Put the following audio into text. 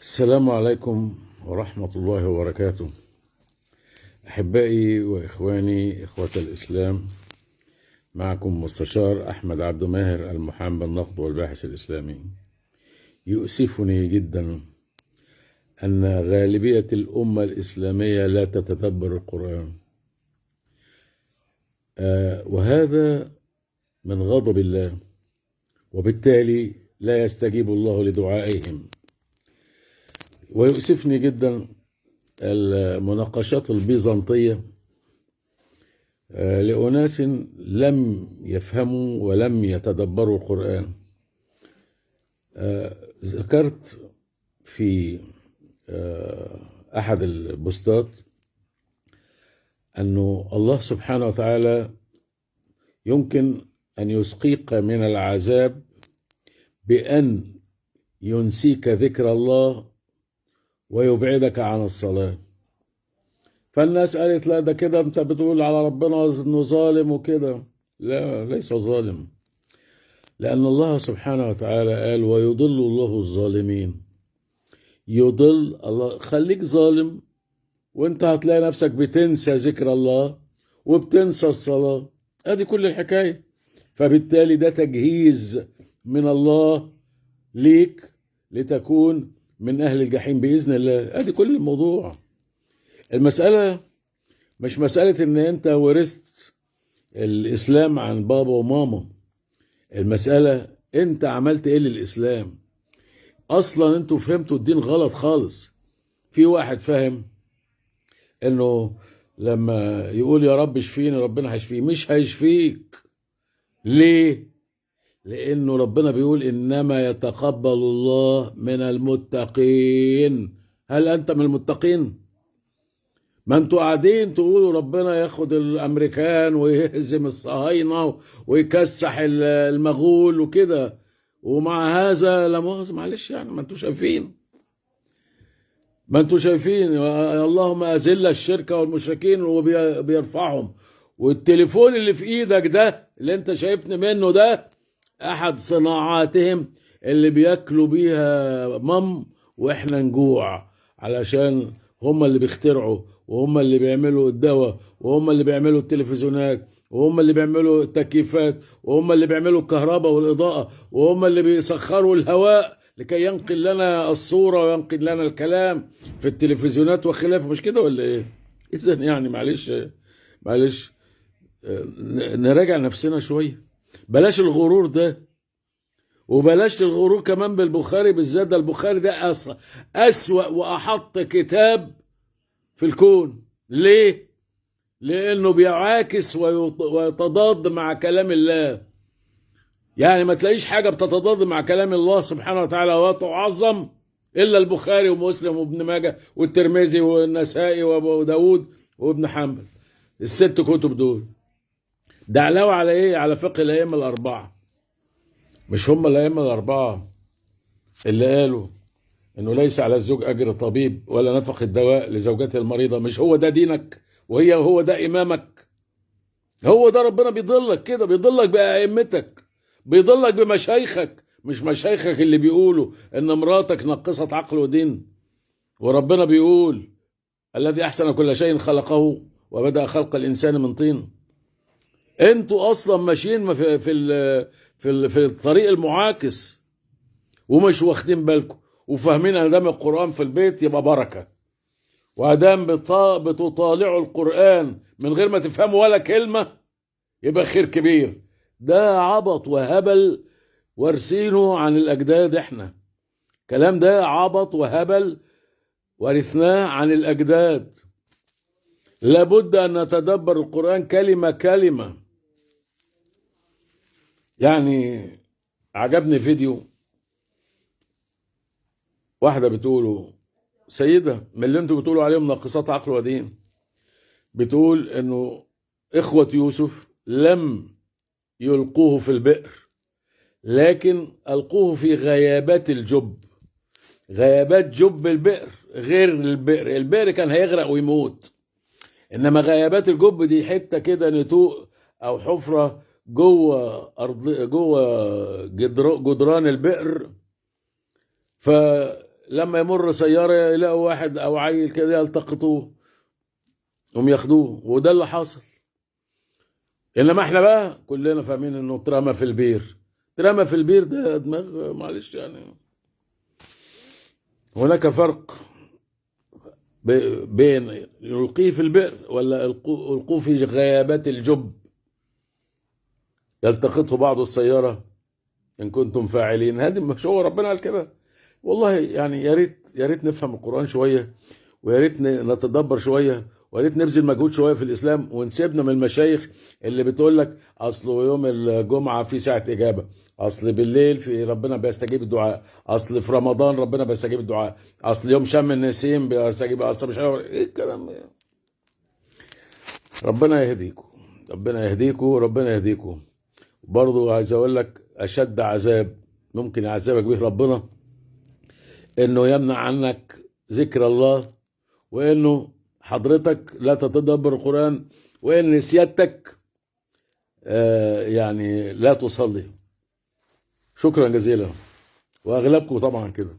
السلام عليكم ورحمة الله وبركاته. أحبائي وإخواني إخوة الإسلام، معكم مستشار أحمد عبد ماهر، المحامي بالنقد والباحث الإسلامي. يؤسفني جدا أن غالبية الأمة الإسلامية لا تتدبر القرآن، وهذا من غضب الله، وبالتالي لا يستجيب الله لدعائهم. ويؤسفني جدا المناقشات البيزنطية لأناس لم يفهموا ولم يتدبروا القرآن. ذكرت في أحد البوستات أنه الله سبحانه وتعالى يمكن أن يسقيك من العذاب بأن ينسيك ذكر الله ويبعدك عن الصلاة. فالناس قالت لا، ده كده انت بتقول على ربنا انه ظالم وكده. لا، ليس ظالم، لأن الله سبحانه وتعالى قال ويضل الله الظالمين. يضل الله، خليك ظالم وانت هتلاقي نفسك بتنسى ذكر الله وبتنسى الصلاة. ادي كل الحكاية. فبالتالي ده تجهيز من الله ليك لتكون من أهل الجحيم بإذن الله. ادي كل الموضوع. المسألة مش مسألة ان انت ورثت الإسلام عن بابا وماما. المسألة انت عملت ايه للإسلام. اصلا انتوا فهمتوا الدين غلط خالص. في واحد فاهم انه لما يقول يا رب اشفيني ربنا هيشفيه. مش هيشفيك. ليه؟ لانه ربنا بيقول انما يتقبل الله من المتقين. هل انت من المتقين؟ ما انتوا قاعدين تقولوا ربنا ياخد الامريكان ويهزم الصهاينه ويكسح المغول وكده، ومع هذا لا مؤاخذة معلش يعني ما انتوا شايفين. اللهم اذل الشرك والمشركين وبيرفعهم. والتليفون اللي في ايدك ده اللي انت شايفني منه ده احد صناعاتهم اللي بياكلوا بيها واحنا نجوع، علشان هم اللي بيخترعوا وهم اللي بيعملوا الدواء وهم اللي بيعملوا التلفزيونات وهم اللي بيعملوا التكييفات وهم اللي بيعملوا الكهرباء والإضاءة وهم اللي بيسخروا الهواء لكي ينقل لنا الصورة وينقل لنا الكلام في التلفزيونات وخلافه. مش كده ولا ايه؟ اذا يعني معلش نراجع نفسنا شوية. بلاش الغرور ده، وبلاش الغرور كمان بالبخاري بالذات. ده البخاري ده أسوأ وأحط كتاب في الكون. ليه؟ لأنه بيعاكس ويتضاد مع كلام الله. يعني ما تلاقيش حاجة بتتضاد مع كلام الله سبحانه وتعالى وتعظم إلا البخاري ومسلم وابن ماجه والترمذي والنسائي وابو داود وابن حنبل. الست كتب دول ده علاوة على إيه؟ على فقه الأئمة الأربعة. مش هم الأئمة الأربعة اللي قالوا إنه ليس على الزوج أجر طبيب ولا نفقة دواء لزوجته المريضة؟ مش هو ده دينك هو ده إمامك؟ هو ده ربنا بيضلك كده، بيضلك بأئمتك، بيضلك بمشايخك. مش مشايخك اللي بيقولوا إن مراتك نقصت عقل ودين، وربنا بيقول الذي أحسن كل شيء خلقه وبدأ خلق الإنسان من طين. انتوا أصلا ماشيين في الطريق المعاكس ومش واخدين بالكم وفاهمين ان دام القرآن في البيت يبقى بركة، وادام بتطالعوا القرآن من غير ما تفهموا ولا كلمة يبقى خير كبير. ده عبط وهبل وارثينه عن الأجداد. احنا كلام ده عبط وهبل ورثناه عن الأجداد. لابد أن نتدبر القرآن كلمة كلمة. يعني عجبني فيديو واحدة بتقوله، سيدة من اللي انتوا بتقولوا عليهم ناقصات عقل ودين، بتقول انه اخوة يوسف لم يلقوه في البئر لكن القوه في غيابات الجب. غيابات جب البئر غير البئر. البئر كان هيغرق ويموت، انما غيابات الجب دي حتة كده نتوء او حفرة جوه ارض، جوه جدران البئر. ف لما يمر سيارة يلاقوا واحد أو عيل كده يلتقطوه، هم ياخدوه، وده اللي حاصل. إنما إحنا بقى كلنا فاهمين إنه اترمى في البير. اترمى في البير ده دماغ، معلش يعني. هناك فرق بين يلقيه في البئر ولا يلقوه في غيابات الجب يلتقطه بعض السيارة إن كنتم فاعلين. هذه مش هو ربنا قال كده؟ والله يعني يا ريت نفهم القرآن شوية، ويا ريت نتدبر شوية، ويا ريت نبذل مجهود شوية في الإسلام، ونسيبنا من المشايخ اللي بتقول لك أصل يوم الجمعة في ساعة إجابة، أصل بالليل في ربنا بيستجيب الدعاء، أصل في رمضان ربنا بيستجيب الدعاء، أصل يوم شم النسيم بيستجيب، أصل مش عارف إيه الكلام ده. ربنا يهديكم، ربنا يهديكم، ربنا يهديكم. برضو عايز أقول لك أشد عذاب ممكن يعذبك به ربنا إنه يمنع عنك ذكر الله، وإنه حضرتك لا تتدبر القرآن، وإن سيادتك يعني لا تصلي. شكرا جزيلا، وأغلبكم طبعا كده.